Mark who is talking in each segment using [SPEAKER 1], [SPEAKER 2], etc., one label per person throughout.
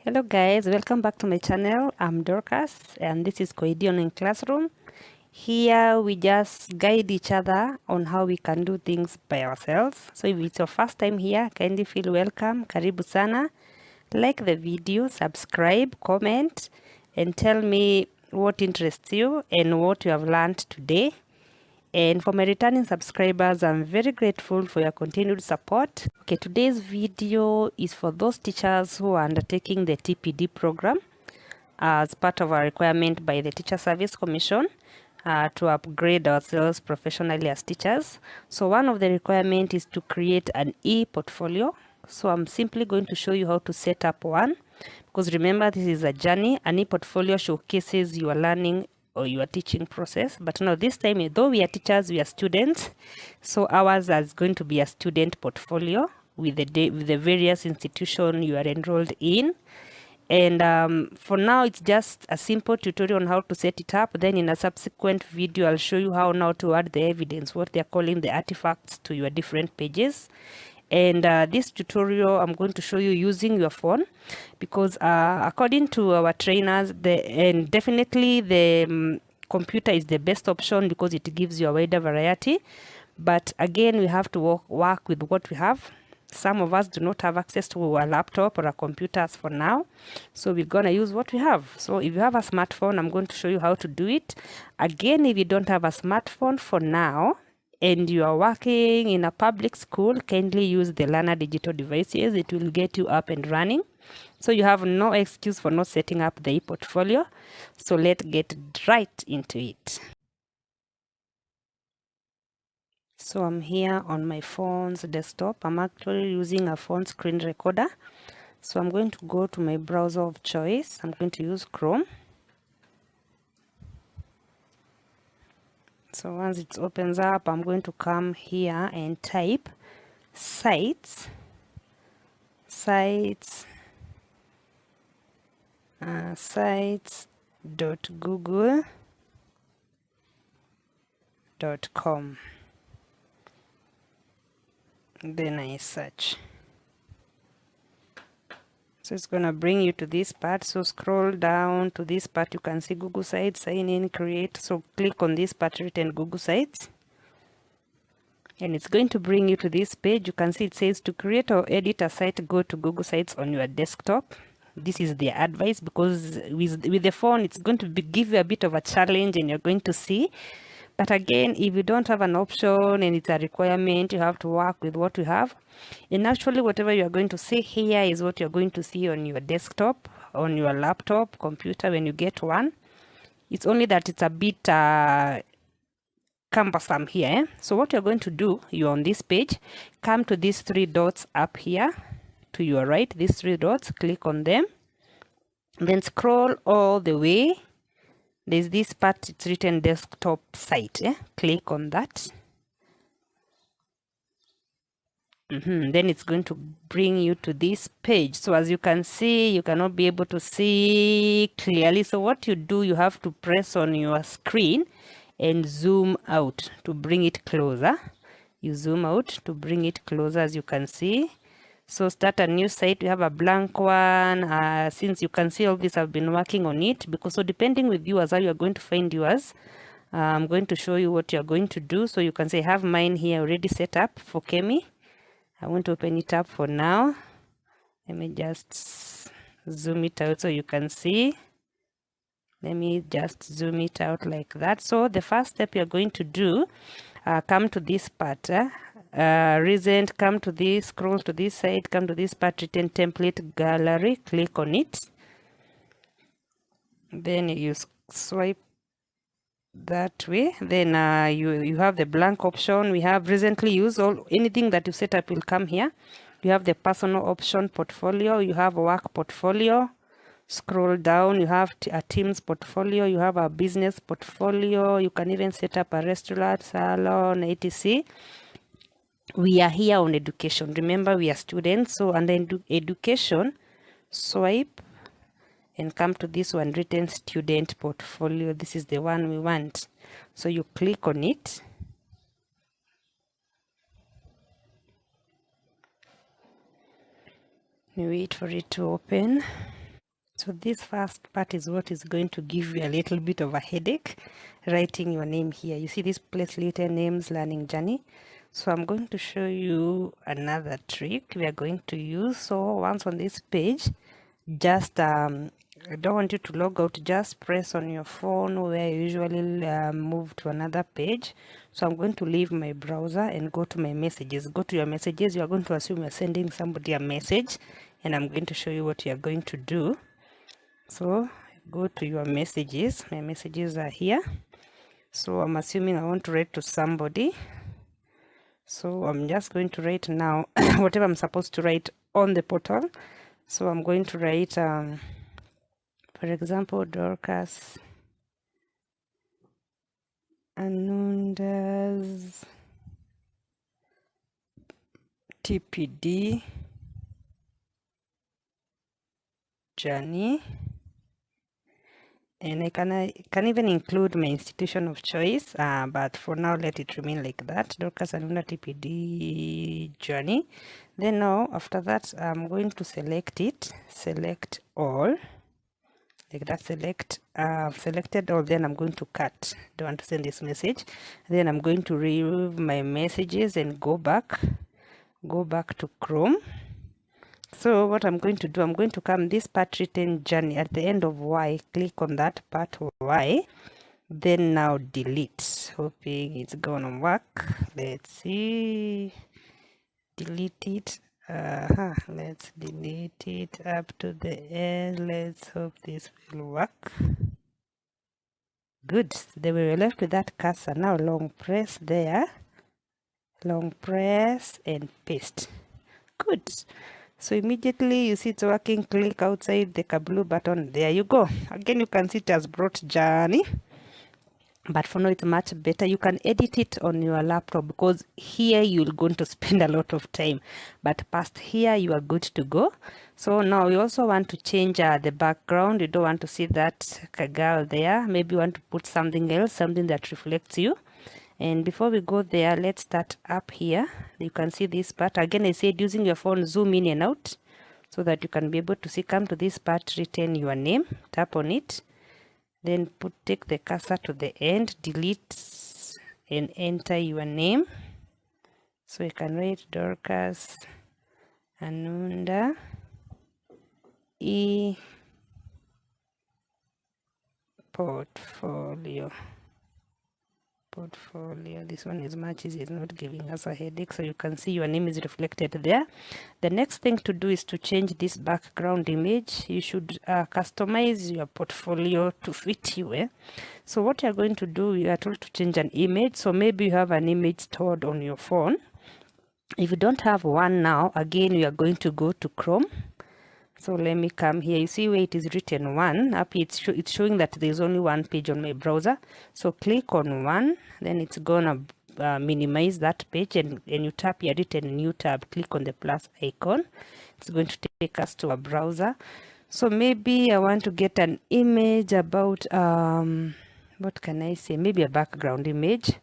[SPEAKER 1] Hello guys, welcome back to my channel. I'm Dorcas and this is Koidi Online Classroom. Here we just guide each other on how we can do things by ourselves. So if it's your first time here, kindly feel welcome. Karibu sana. Like the video, subscribe, comment, and tell me what interests you and what you have learned today. And for my returning subscribers, I'm very grateful for your continued support. Okay, today's video is for those teachers who are undertaking the TPD program as part of our requirement by the Teacher Service Commission to upgrade ourselves professionally as teachers. So one of the requirements is to create an e-portfolio. So I'm simply going to show you how to set up one, because remember, this is a journey. An e-portfolio showcases your learning or your teaching process, but now this time, though we are teachers, we are students, so ours is going to be a student portfolio with the various institutions you are enrolled in. And for now, it's just a simple tutorial on how to set it up. Then in a subsequent video, I'll show you how now to add the evidence, what they're calling the artifacts, to your different pages. And this tutorial I'm going to show you using your phone, because according to our trainers, definitely the computer is the best option because it gives you a wider variety. But again, we have to work with what we have. Some of us do not have access to a laptop or a computer as for now, so we're gonna use what we have. So if you have a smartphone, I'm going to show you how to do it. Again, if you don't have a smartphone for now and you are working in a public school, kindly use the learner digital devices. It will get you up and running, so you have no excuse for not setting up the e-portfolio. So let's get right into it. So I'm here on my phone's desktop. I'm actually using a phone screen recorder. So I'm going to go to my browser of choice. I'm going to use Chrome. So once it opens up, I'm going to come here and type sites.google.com. Then I search. So it's going to bring you to this part. So scroll down to this part. You can see Google Sites, sign in, create. So click on this part written Google Sites. And it's going to bring you to this page. You can see it says to create or edit a site, go to Google Sites on your desktop. This is their advice, because with the phone, it's going to give you a bit of a challenge, and you're going to see. But again, if you don't have an option and it's a requirement, you have to work with what you have. And actually, whatever you're going to see here is what you're going to see on your desktop, on your laptop, computer when you get one. It's only that it's a bit cumbersome here. So what you're going to do, you're on this page, come to these three dots up here to your right, these three dots, click on them, then scroll all the way. There's this part, it's written desktop site. Click on that. Then it's going to bring you to this page. So as you can see, you cannot be able to see clearly. So what you do, you have to press on your screen and zoom out to bring it closer. You zoom out to bring it closer, as you can see. So start a new site. We have a blank one. Since you can see all this, I've been working on it, because so depending with you as how you're going to find yours, I'm going to show you what you're going to do. So you can say, I have mine here already set up for Kemi. I want to open it up for now. Let me just zoom it out so you can see. Let me just zoom it out like that. So the first step you're going to do, come to this part. Recent, come to this, scroll to this side, come to this part written template gallery, click on it. Then you swipe that way. Then you have the blank option. We have recently used. Anything that you set up will come here. You have the personal option, portfolio. You have work portfolio. Scroll down, you have a team's portfolio, you have a business portfolio. You can even set up a restaurant, salon, etc. We are here on education. Remember, we are students. So under education, swipe and come to this one written student portfolio. This is the one we want. So you click on it. You wait for it to open. So this first part is what is going to give you a little bit of a headache, writing your name here. You see this place written names learning journey. So I'm going to show you another trick we are going to use. So once on this page, just I don't want you to log out, just press on your phone where you usually move to another page. So I'm going to leave my browser and go to my messages. Go to your messages. You are going to assume you're sending somebody a message, and I'm going to show you what you are going to do. So go to your messages. My messages are here. So I'm assuming I want to write to somebody. So I'm just going to write now whatever I'm supposed to write on the portal. So I'm going to write, for example, Dorcas Anunda's TPD journey. And I can even include my institution of choice, but for now let it remain like that, Dorcas Anunda TPD journey. Then now after that I'm going to select all, like that. I've selected all, then I'm going to cut, don't want to send this message. Then I'm going to remove my messages and go back to Chrome. So what I'm going to do, I'm going to come this part written journey at the end of Y, click on that part Y, then now delete, hoping it's gonna work. Let's see, delete it. Let's delete it up to the end. Let's hope this will work. Good. Then we were left with that cursor. Now long press there, long press and paste. Good. So immediately you see it's working. Click outside the blue button. There you go. Again, you can see it has brought journey. But for now, it's much better. You can edit it on your laptop, because here you're going to spend a lot of time. But past here, you are good to go. So now you also want to change the background. You don't want to see that girl there. Maybe you want to put something else, something that reflects you. And before we go there, let's start up here. You can see this part. Again, I said using your phone, zoom in and out so that you can be able to see. Come to this part written your name, tap on it, then take the cursor to the end, delete and enter your name. So you can write Dorcas Anunda portfolio. This one is much easier, it's not giving us a headache. So you can see your name is reflected there. The next thing to do is to change this background image. You should customize your portfolio to fit you. So what you're going to do, you are told to change an image. So maybe you have an image stored on your phone. If you don't have one now, again we are going to go to Chrome. So let me come here. You see where it is written one up, it's showing that there's only one page on my browser. So click on one, then it's gonna minimize that page, and you tap here written new tab, click on the plus icon. It's going to take us to a browser. So maybe I want to get an image about what can I say, maybe a background image.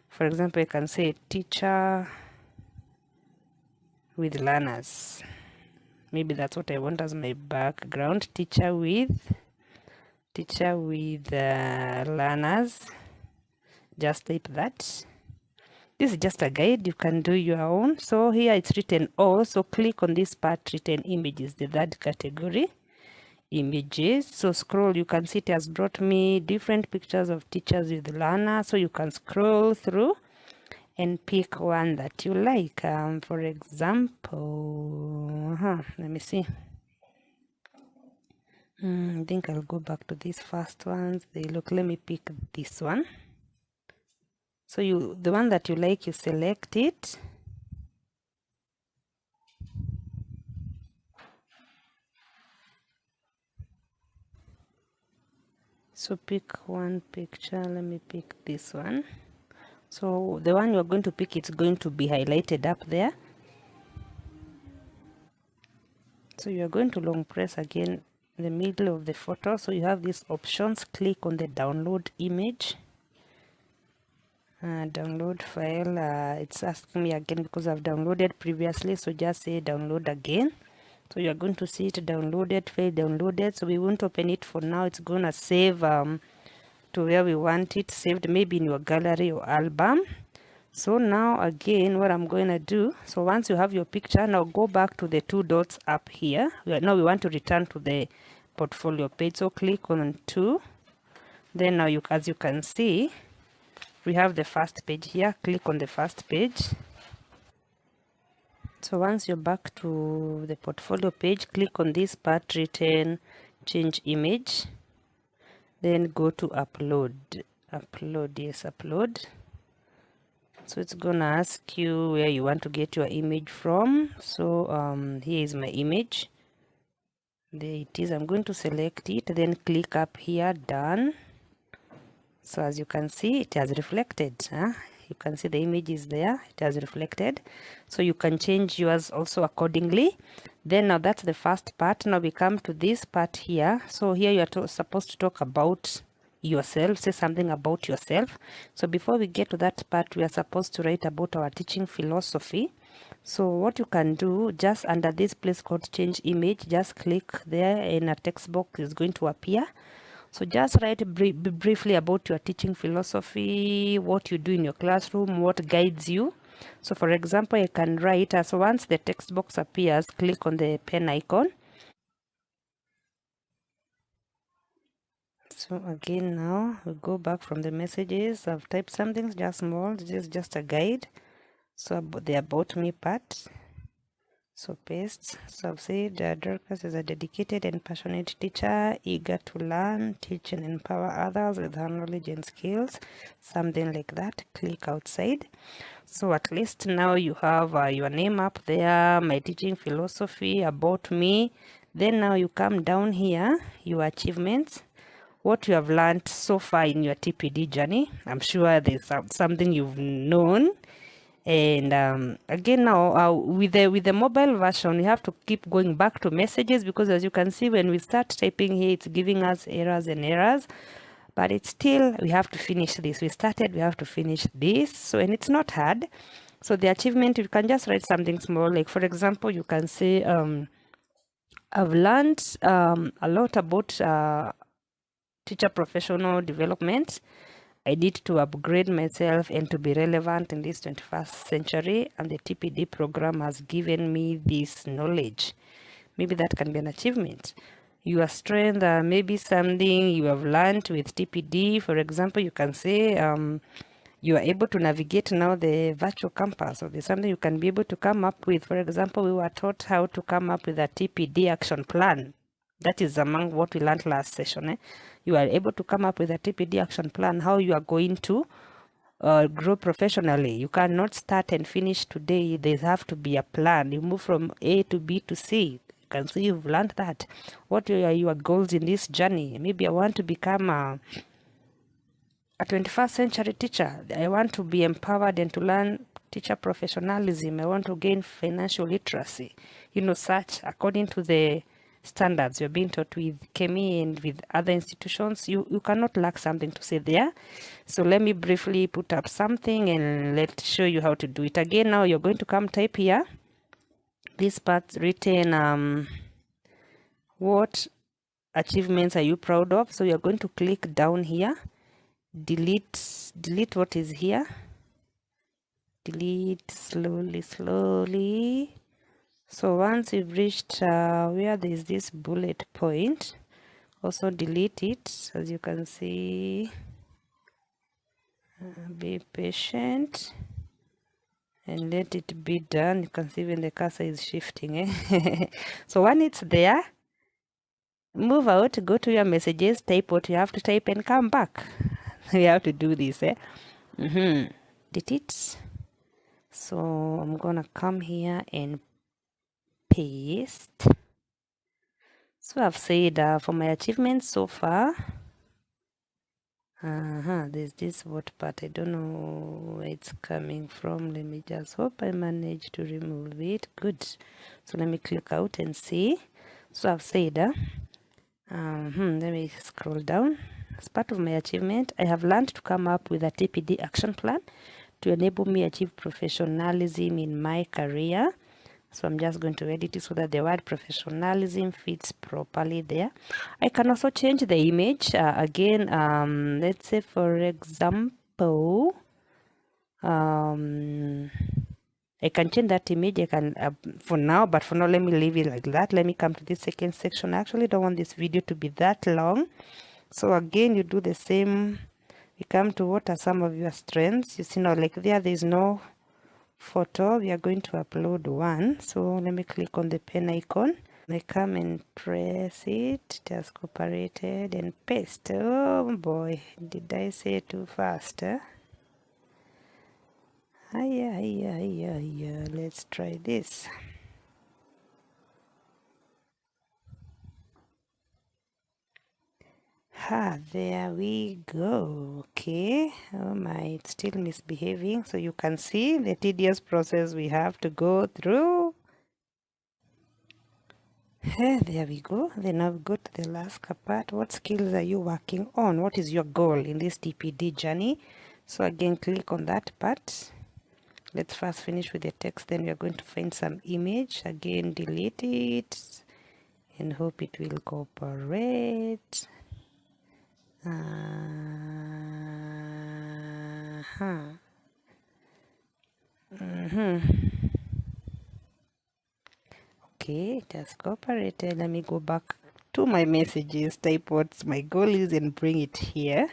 [SPEAKER 1] For example, I can say teacher with learners. Maybe that's what I want as my background. Teacher with learners. Just type that. This is just a guide. You can do your own. So here it's written all. So click on this part written images, the third category, images. So scroll. You can see it has brought me different pictures of teachers with learners. So you can scroll through and pick one that you like. For example, let me see. I think I'll go back to these first ones. Let me pick this one. So the one that you like, you select it. So pick one picture. Let me pick this one. So the one you're going to pick, it's going to be highlighted up there. So you're going to long press again the middle of the photo. So you have these options. Click on the download image, download file. It's asking me again because I've downloaded previously, so just say download again. So you're going to see it downloaded, failed downloaded. So we won't open it for now. It's gonna save to where we want it saved, maybe in your gallery or album. So now again, what I'm going to do, so once you have your picture, now go back to the two dots up here. Now we want to return to the portfolio page. So click on 2. Then now as you can see, we have the first page here. Click on the first page. So once you're back to the portfolio page, click on this part written change image. Then go to upload. Yes, upload. So it's gonna ask you where you want to get your image from. So here is my image. There it is. I'm going to select it, then click up here, done. So as you can see, it has reflected. You can see the image is there. It has reflected. So you can change yours also accordingly. Then now that's the first part. Now we come to this part here. So here you are supposed to talk about yourself, say something about yourself. So before we get to that part, we are supposed to write about our teaching philosophy. So what you can do, just under this place called change image, just click there and a text box is going to appear. So just write briefly about your teaching philosophy, what you do in your classroom, what guides you. So for example, I can write, so once the text box appears, click on the pen icon. So again, now we go back from the messages. I've typed something just small. This is just a guide. So the about me part. So paste. So I've said Dorcas is a dedicated and passionate teacher, eager to learn, teach and empower others with her knowledge and skills. Something like that. Click outside. So at least now you have your name up there, my teaching philosophy, about me. Then now you come down here, your achievements, what you have learned so far in your TPD journey. I'm sure there's something you've known. And again now with the mobile version, you have to keep going back to messages, because as you can see, when we start typing here, it's giving us errors and errors, but it's still, we have to finish this. We started, we have to finish this. So, and it's not hard. So the achievement, you can just write something small, like for example, you can say I've learned a lot about teacher professional development. I need to upgrade myself and to be relevant in this 21st century, and the TPD program has given me this knowledge. Maybe that can be an achievement. Your strength, maybe something you have learned with TPD. For example, you can say you are able to navigate now the virtual campus. So there's something you can be able to come up with. For example, we were taught how to come up with a TPD action plan. That is among what we learned last session. You are able to come up with a TPD action plan, how you are going to grow professionally. You cannot start and finish today. There have to be a plan. You move from A to B to C. You can see you've learned that. What are your goals in this journey? Maybe I want to become a 21st century teacher. I want to be empowered and to learn teacher professionalism. I want to gain financial literacy. Such according to the standards you're being taught with KEMI and with other institutions. You cannot lack something to say there. So let me briefly put up something and let's show you how to do it. Again, now you're going to come type here this part written what achievements are you proud of. So you're going to click down here, delete what is here, delete slowly. So once you've reached where there is this bullet point, also delete it. As you can see, be patient and let it be done. You can see when the cursor is shifting. So when it's there, move out, go to your messages, type what you have to type and come back. You have to do this. Delete it. So I'm gonna come here and paste. So I've said for my achievements so far, there's this what part, I don't know where it's coming from. Let me just hope I manage to remove it. Good. So let me click out and see. So I've said let me scroll down. As part of my achievement, I have learned to come up with a TPD action plan to enable me achieve professionalism in my career. So I'm just going to edit it so that the word professionalism fits properly there. I can also change the image. Again, let's say for example, I can change that image. I can for now, but for now, let me leave it like that. Let me come to this second section. I actually don't want this video to be that long. So again, you do the same. We come to what are some of your strengths. You see now, like there's no photo. We are going to upload one. So let me click on the pen icon. I come and press it, just cooperated and paste. Oh boy, did I say too fast? Let's try this. There we go. Okay. Oh my, it's still misbehaving. So you can see the tedious process we have to go through. There we go. Then now we go to the last part. What skills are you working on? What is your goal in this TPD journey? So again, click on that part. Let's first finish with the text. Then we are going to find some image. Again, delete it and hope it will cooperate. Okay, it has cooperated. Let me go back to my messages, type what my goal is and bring it here.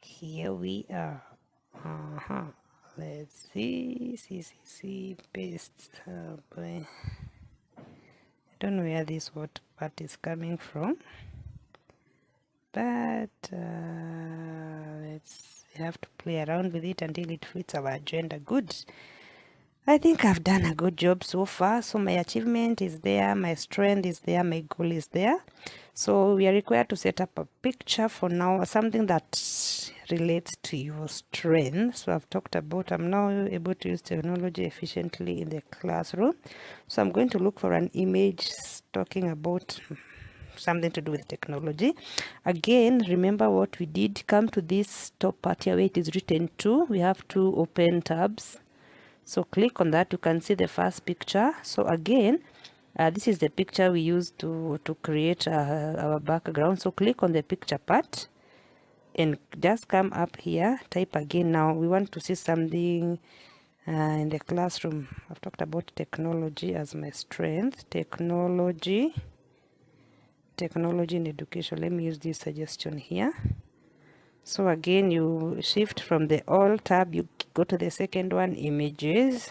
[SPEAKER 1] Here we are. Let's see, paste. Oh boy. I don't know where this what part is coming from, but let's have to play around with it until it fits our agenda. Good. I think I've done a good job so far. So my achievement is there, my strength is there, my goal is there. So we are required to set up a picture for now, something that relates to your strength. So I've talked about I'm now able to use technology efficiently in the classroom. So I'm going to look for an image talking about something to do with technology. Again, remember what we did. Come to this top part here where it is written to. We have two open tabs. So click on that. You can see the first picture. So again, this is the picture we used to create our background. So click on the picture part and just come up here, type again. Now we want to see something in the classroom. I've talked about technology as my strength. Technology in education. Let me use this suggestion here. So again, you shift from the all tab, you go to the second one, images.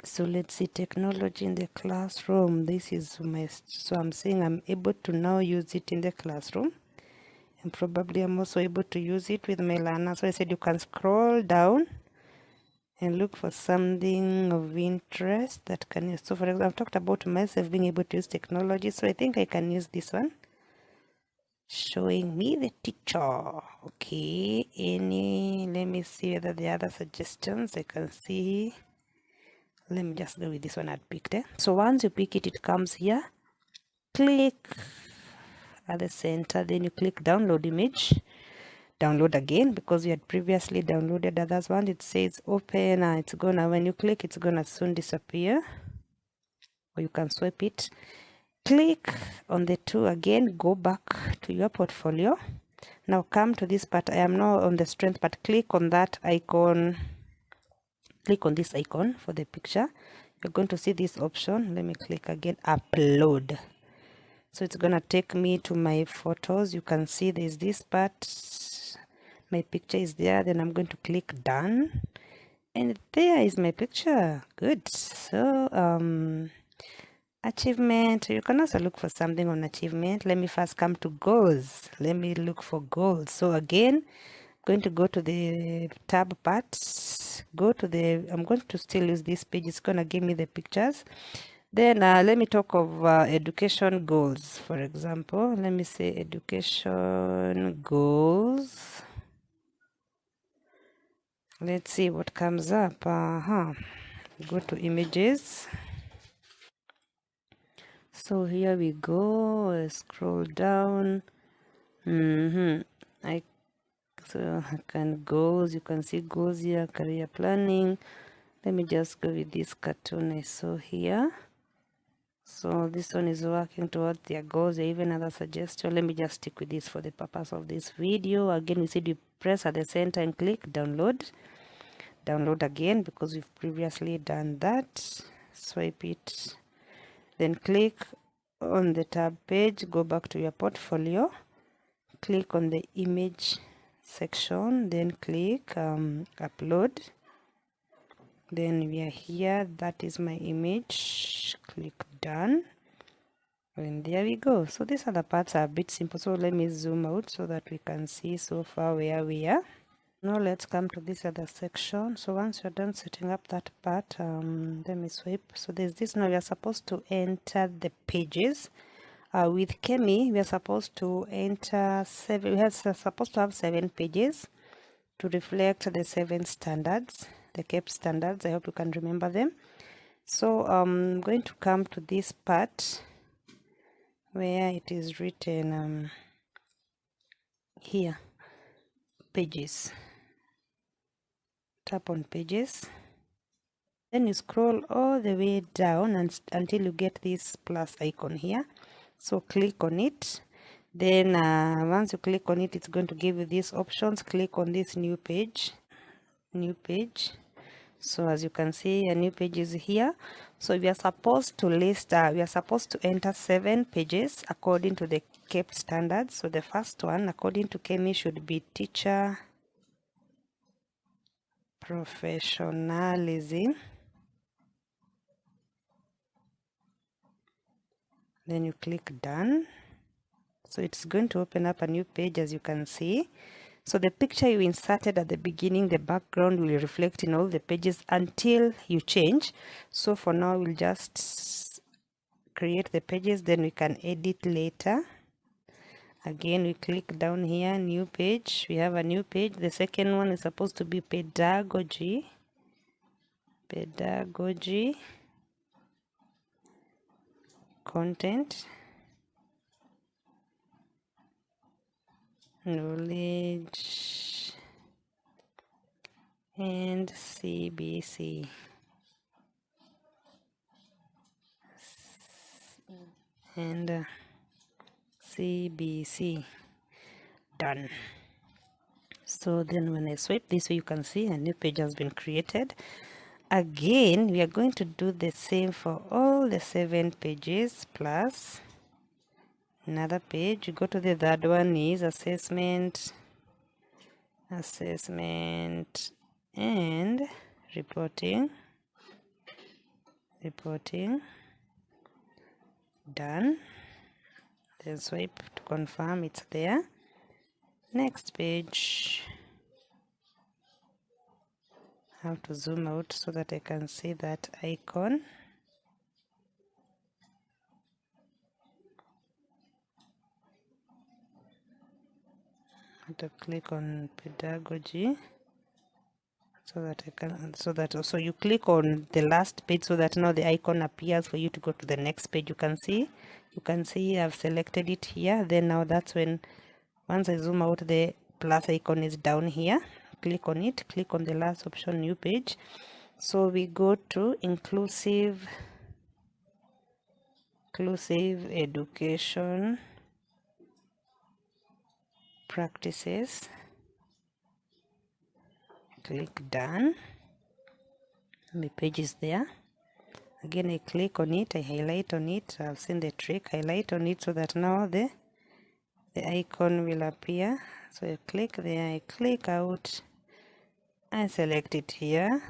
[SPEAKER 1] So let's see, technology in the classroom. This is my, so I'm saying I'm able to now use it in the classroom, and probably I'm also able to use it with my learner. So I said you can scroll down and look for something of interest that can use. So for example, I've talked about myself being able to use technology, so I think I can use this one, showing me the teacher. Okay, let me see whether the other suggestions I can see. Let me just go with this one I'd picked. So once you pick it, it comes here. Click at the center, then you click download image. Download again because you had previously downloaded others one. It says open, and it's gonna, when you click, it's gonna soon disappear, or you can swipe it. Click on the two again, go back to your portfolio. Now come to this part. I am now on the strength, but click on that icon. Click on this icon for the picture. You're going to see this option. Let me click again, upload. So it's gonna take me to my photos. You can see there's this part, my picture is there. Then I'm going to click done, and there is my picture. Good. So achievement, you can also look for something on achievement. Let me first come to goals. Let me look for goals. So again, going to go to the tab part, go to the, I'm going to still use this page. It's gonna give me the pictures. Then let me talk of education goals. For example, let me say education goals. Let's see what comes up. Go to images. So here we go. Scroll down. I So goals, you can see goals here, career planning. Let me just go with this cartoon I saw here. So this one is working towards their goals, or even other suggestion. Let me just stick with this for the purpose of this video. Again, you see you press at the center and click download. Download again because we've previously done that. Swipe it, then click on the tab page, go back to your portfolio, click on the image section, then click upload. Then we are here, that is my image, click done, and there we go. So these other parts are a bit simple, so let me zoom out so that we can see so far where we are. Now let's come to this other section. So once you're done setting up that part, let me swipe. So there's this. Now we are supposed to enter the pages. With Kemi, we are supposed to enter 7. We are supposed to have 7 pages to reflect the 7 standards, the CAPE standards. I hope you can remember them. So I'm going to come to this part where it is written here, pages. Tap on pages, then you scroll all the way down until you get this plus icon here. So click on it. Then once you click on it, it's going to give you these options. Click on this new page. So as you can see, a new page is here. So we are supposed to list, we are supposed to enter 7 pages according to the CAPE standards. So the first one, according to Kemi, should be teacher professionalism. Then you click done. So it's going to open up a new page, as you can see. So the picture you inserted at the beginning, the background will reflect in all the pages until you change. So for now, we'll just create the pages, then we can edit later. Again, we click down here, new page. We have a new page. The second one is supposed to be pedagogy. Pedagogy. Content. Knowledge. And CBC. And CBC. Done. So then when I swipe this way, you can see a new page has been created. Again, we are going to do the same for all the 7 pages plus another page. You go to the third one is assessment and reporting. Done. Then swipe to confirm it's there. Next page. I have to zoom out so that I can see that icon. I have to click on pedagogy so that I can, so you click on the last page so that now the icon appears for you to go to the next page. You can see I've selected it here. Then now that's when, once I zoom out, the plus icon is down here. Click on it, click on the last option, new page. So we go to inclusive education practices. Click done. The page is there. Again, I click on it, I highlight on it. I've seen the trick. Highlight on it so that now the icon will appear. So I click there, I click out, I select it here,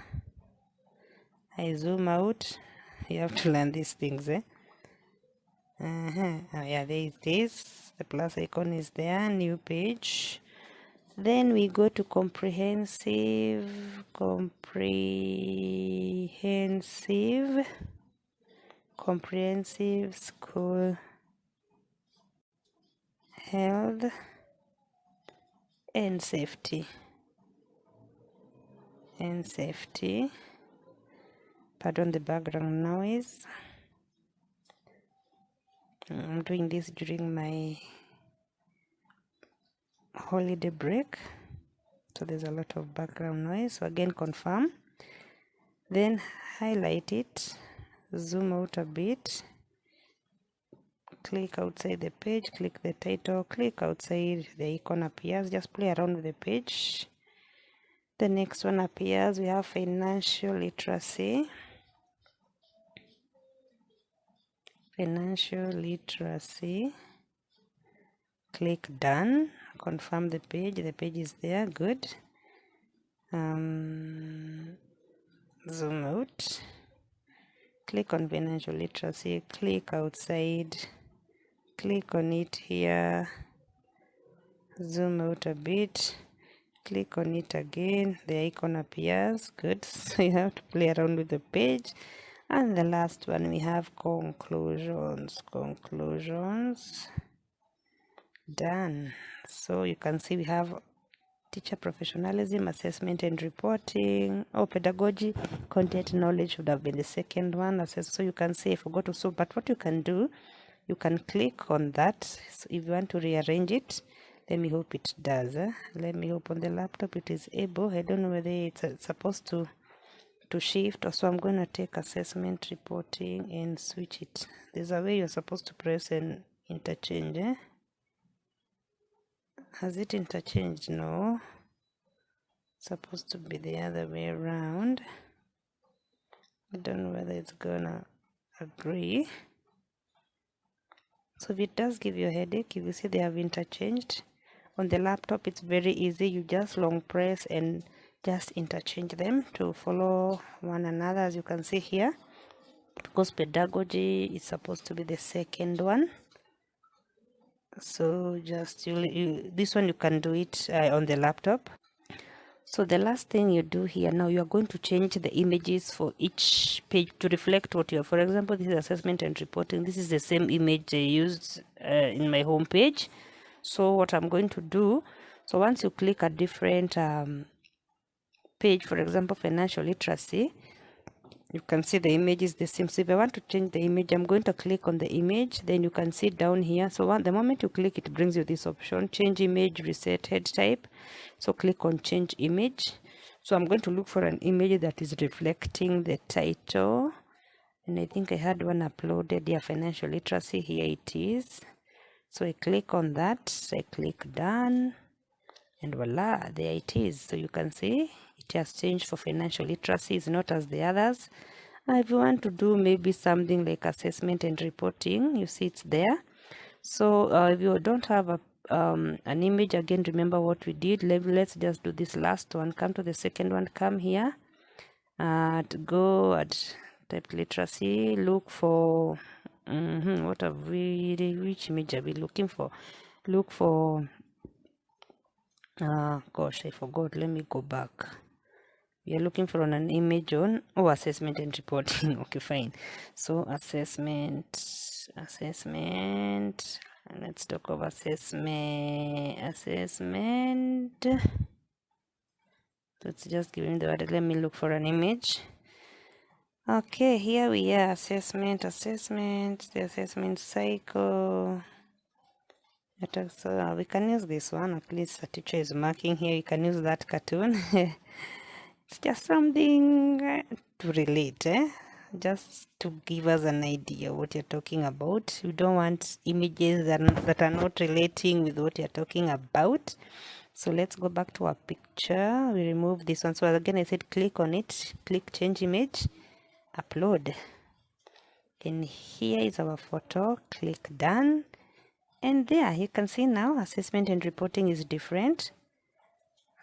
[SPEAKER 1] I zoom out. You have to learn these things, eh? Oh, yeah, there it is. The plus icon is there, new page. Then we go to comprehensive school health and safety. Pardon the background noise. I'm doing this during my holiday break. So there's a lot of background noise. So again, confirm, then highlight it, zoom out a bit, click outside the page, click the title, click outside, the icon appears, just play around with the page. The next one appears, we have financial literacy. Financial literacy. Click done, confirm the page is there, good. Zoom out, click on financial literacy, click outside, click on it here, zoom out a bit, click on it again, the icon appears, good. So you have to play around with the page. And the last one, we have conclusions. Done. So you can see we have teacher professionalism, assessment and reporting. Pedagogy, content knowledge would have been the second one. So you can see I forgot to solve, but what you can do, you can click on that. So if you want to rearrange it, let me hope it does. Let me hope on the laptop it is able. I don't know whether it's supposed to shift, or so I'm going to take assessment reporting and switch it. There's a way you're supposed to press and interchange. Has it interchanged? No. It's supposed to be the other way around. I don't know whether it's gonna agree. So if it does give you a headache, if you see they have interchanged, on the laptop it's very easy. You just long press and just interchange them to follow one another, as you can see here, because pedagogy is supposed to be the second one. So just this one you can do it on the laptop. So the last thing you do here, now you are going to change the images for each page to reflect what you have. For example, this is assessment and reporting. This is the same image I used in my home page. So what I'm going to do, so once you click a different page, for example, financial literacy, you can see the image is the same. So if I want to change the image, I'm going to click on the image. Then you can see down here. So the moment you click, it brings you this option, change image, reset head type. So click on change image. So I'm going to look for an image that is reflecting the title. And I think I had one uploaded here, financial literacy. Here it is. So I click on that. I click done. And voila, there it is. So you can see it has changed for financial literacy. It's not as the others. If you want to do maybe something like assessment and reporting, you see it's there. So if you don't have an image, again, remember what we did. Let's just do this last one. Come to the second one. Come here. Go at type literacy. Look for what have we? Which image are we looking for? Look for. Gosh, I forgot. Let me go back. We are looking for an image on assessment and reporting. Okay, fine. So assessment. Let's talk of assessment. Let's just give him the word. Let me look for an image. Okay, here we are. Assessment, the assessment cycle. So we can use this one. At least a teacher is marking here. You can use that cartoon. It's just something to relate, just to give us an idea what you're talking about. You don't want images that are not relating with what you're talking about. So let's go back to our picture. We remove this one. So again, I said click on it, click change image, upload. And here is our photo. Click done. And there you can see now assessment and reporting is different.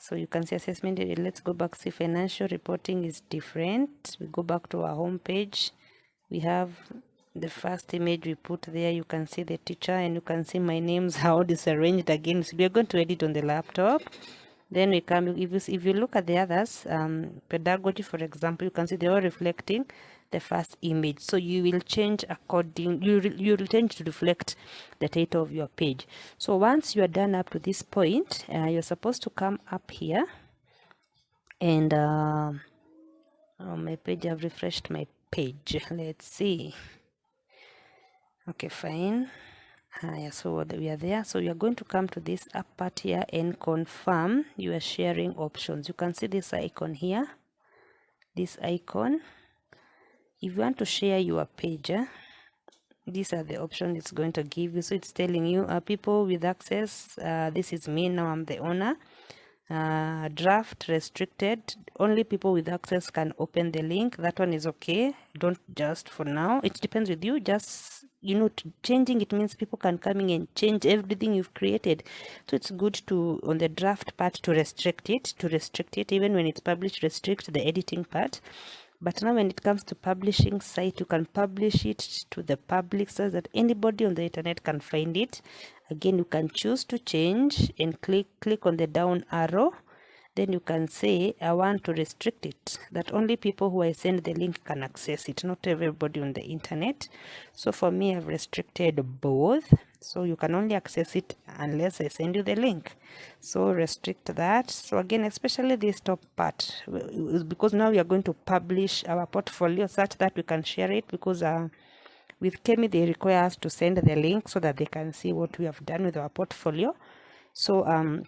[SPEAKER 1] So you can see assessment. Let's go back, see financial reporting is different. We go back to our home page. We have the first image we put there. You can see the teacher and you can see my names, how disarranged again. So we are going to edit on the laptop. Then we come, if you look at the others, pedagogy, for example, you can see they're all reflecting the first image. So you will change according, you will change to reflect the title of your page. So once you are done up to this point, you're supposed to come up here and my page, I've refreshed my page. Let's see. Okay, fine. So we are there. So you are going to come to this up part here and confirm your sharing options. You can see this icon here, this icon. If you want to share your page, these are the options it's going to give you. So it's telling you people with access, this is me now, I'm the owner. Draft restricted, only people with access can open the link. That one is okay, don't just for now, it depends with you. Just, you know, changing it means people can come in and change everything you've created. So it's good to, on the draft part, to restrict it. Even when it's published, restrict the editing part. But now when it comes to publishing site, you can publish it to the public so that anybody on the internet can find it. Again, you can choose to change and click on the down arrow. Then you can say, I want to restrict it, that only people who I send the link can access it, not everybody on the internet. So for me, I've restricted both. So you can only access it unless I send you the link. So restrict that. So again, especially this top part, because now we are going to publish our portfolio such that we can share it, because with Kemi, they require us to send the link so that they can see what we have done with our portfolio. So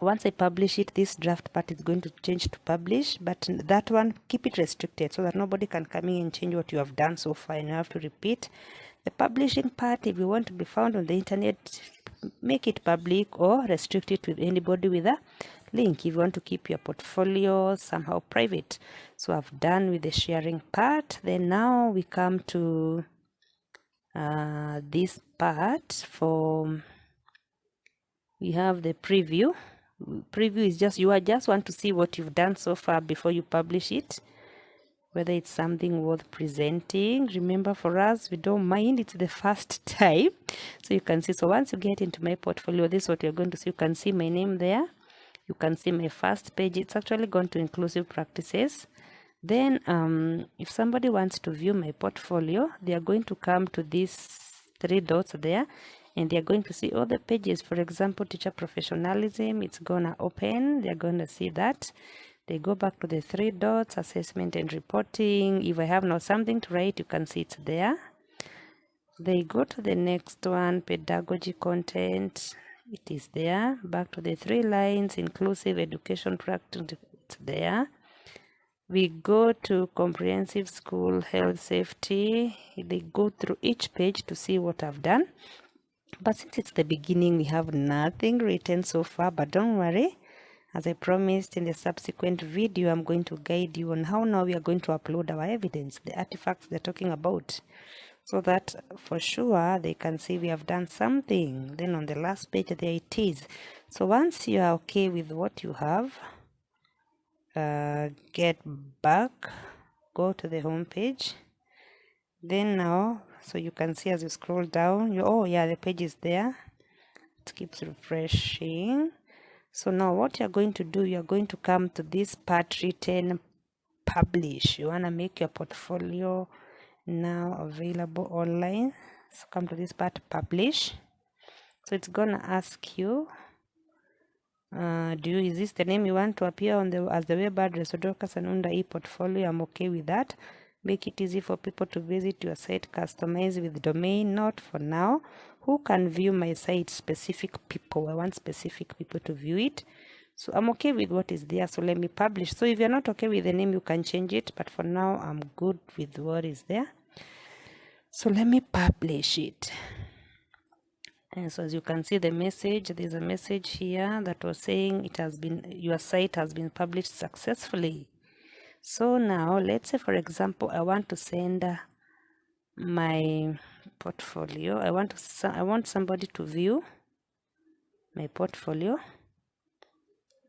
[SPEAKER 1] once I publish it, this draft part is going to change to publish, but that one, keep it restricted so that nobody can come in and change what you have done so far, and you have to repeat. The publishing part, if you want to be found on the internet, make it public or restrict it with anybody with a link if you want to keep your portfolio somehow private. So I've done with the sharing part. Then now we come to this part for, we have the preview. Preview is just, you just want to see what you've done so far before you publish it, whether it's something worth presenting. Remember, for us, we don't mind, it's the first time. So you can see, so once you get into my portfolio, this is what you're going to see. You can see my name there, you can see my first page. It's actually gone to inclusive practices. Then if somebody wants to view my portfolio, they are going to come to these three dots there, and they're going to see all the pages. For example, teacher professionalism, it's gonna open, they're gonna see that. They go back to the three dots, assessment and reporting. If I have now something to write, you can see it's there. They go to the next one, pedagogy content, it is there. Back to the 3 lines, inclusive education practice, it's there. We go to comprehensive school health safety. They go through each page to see what I've done. But since it's the beginning, we have nothing written so far, but don't worry. As I promised in the subsequent video, I'm going to guide you on how now we are going to upload our evidence, the artifacts they're talking about, so that for sure they can see we have done something. Then on the last page, there it is. So once you are okay with what you have, get back, go to the home page. Then now, so you can see as you scroll down, oh yeah, the page is there. It keeps refreshing. So now what you're going to do, you're going to come to this part written publish. You want to make your portfolio now available online. So come to this part, publish. So it's gonna ask you, is this the name you want to appear on the as the web address? So Dorcas and under e-portfolio, I'm okay with that. Make it easy for people to visit your site, customize with domain, not for now. Who can view my site? Specific people. I want specific people to view it. So I'm okay with what is there. So let me publish. So if you're not okay with the name, you can change it. But for now, I'm good with what is there. So let me publish it. And so as you can see the message, there's a message here that was saying it has been, your site has been published successfully. So now let's say, for example, I want to send my portfolio. I want somebody to view my portfolio.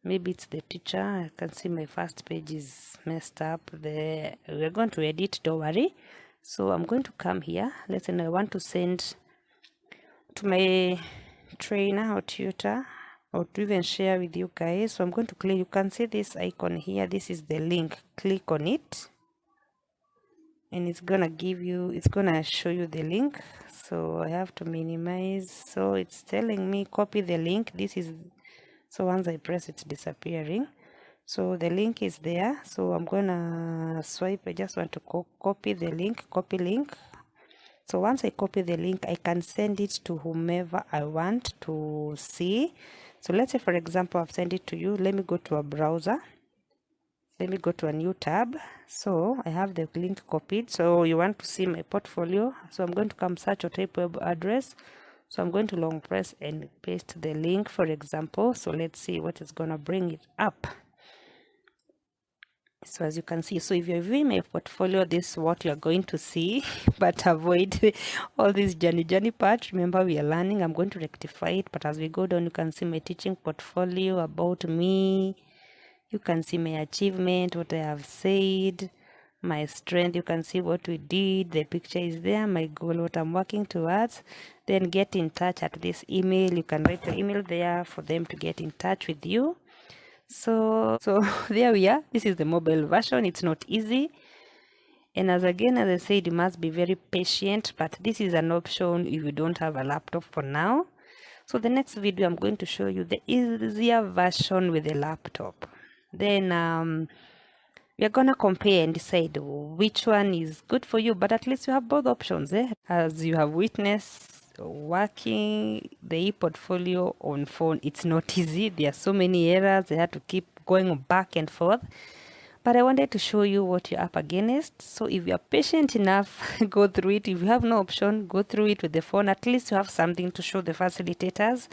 [SPEAKER 1] Maybe it's the teacher. I can see my first page is messed up. We're going to edit, don't worry. So I'm going to come here. Let's say I want to send to my trainer or tutor, or to even share with you guys. So I'm going to click, you can see this icon here, this is the link. Click on it and it's gonna give you, it's gonna show you the link. So I have to minimize. So it's telling me copy the link. This is, so once I press, it's disappearing. So the link is there. So I'm gonna swipe. I just want to copy the link, copy link. So once I copy the link, I can send it to whomever I want to see. So let's say, for example, I've sent it to you. Let me go to a browser. Let me go to a new tab. So I have the link copied. So you want to see my portfolio. So I'm going to come search or type web address. So I'm going to long press and paste the link, for example. So let's see what is going to bring it up. So as you can see, so if you're viewing my portfolio, this is what you're going to see, but avoid all this journey part. Remember, we are learning. I'm going to rectify it, but as we go down, you can see my teaching portfolio, about me. You can see my achievement, what I have said, my strength. You can see what we did. The picture is there, my goal, what I'm working towards. Then get in touch at this email. You can write your email there for them to get in touch with you. So there we are. This is the mobile version. It's not easy. And as I said, you must be very patient, but this is an option if you don't have a laptop for now. So the next video, I'm going to show you the easier version with a laptop. Then we are gonna compare and decide which one is good for you, but at least you have both options. As you have witnessed, working the e-portfolio on phone, it's not easy. There are so many errors. They have to keep going back and forth. But I wanted to show you what you're up against. So if you're patient enough, go through it. If you have no option, go through it with the phone. At least you have something to show the facilitators.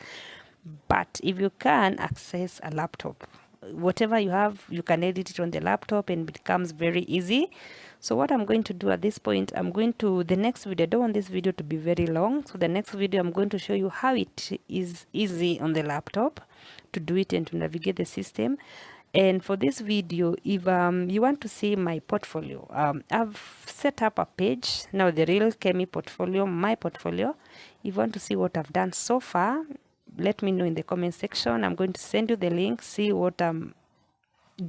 [SPEAKER 1] But if you can access a laptop, whatever you have, you can edit it on the laptop and it becomes very easy. So what I'm going to do at this point, the next video, I don't want this video to be very long. So the next video, I'm going to show you how it is easy on the laptop to do it and to navigate the system. And for this video, if you want to see my portfolio, I've set up a page now, the real Kemi portfolio, my portfolio. If you want to see what I've done so far, let me know in the comment section. I'm going to send you the link. See what I'm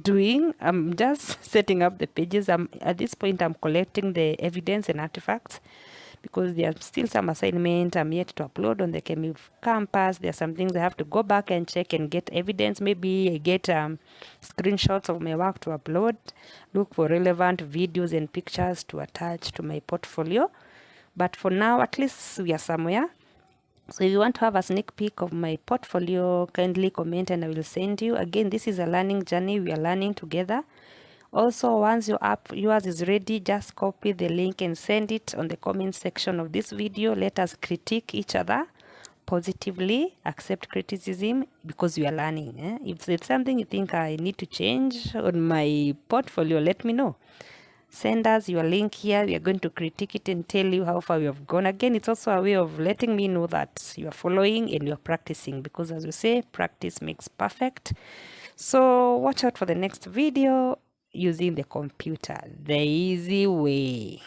[SPEAKER 1] doing. I'm just setting up the pages. At this point, I'm collecting the evidence and artifacts, because there are still some assignment I'm yet to upload on the Kemi campus. There are some things I have to go back and check and get evidence. Maybe I get screenshots of my work to upload, look for relevant videos and pictures to attach to my portfolio. But for now, at least we are somewhere. So if you want to have a sneak peek of my portfolio, kindly comment and I will send you. Again, this is a learning journey. We are learning together. Also, once your app, yours is ready, just copy the link and send it on the comment section of this video. Let us critique each other positively, accept criticism, because we are learning. If there's something you think I need to change on my portfolio, let me know. Send us your link here. We are going to critique it and tell you how far we have gone. Again, it's also a way of letting me know that you are following and you are practicing, because as we say, practice makes perfect. So watch out for the next video using the computer the easy way.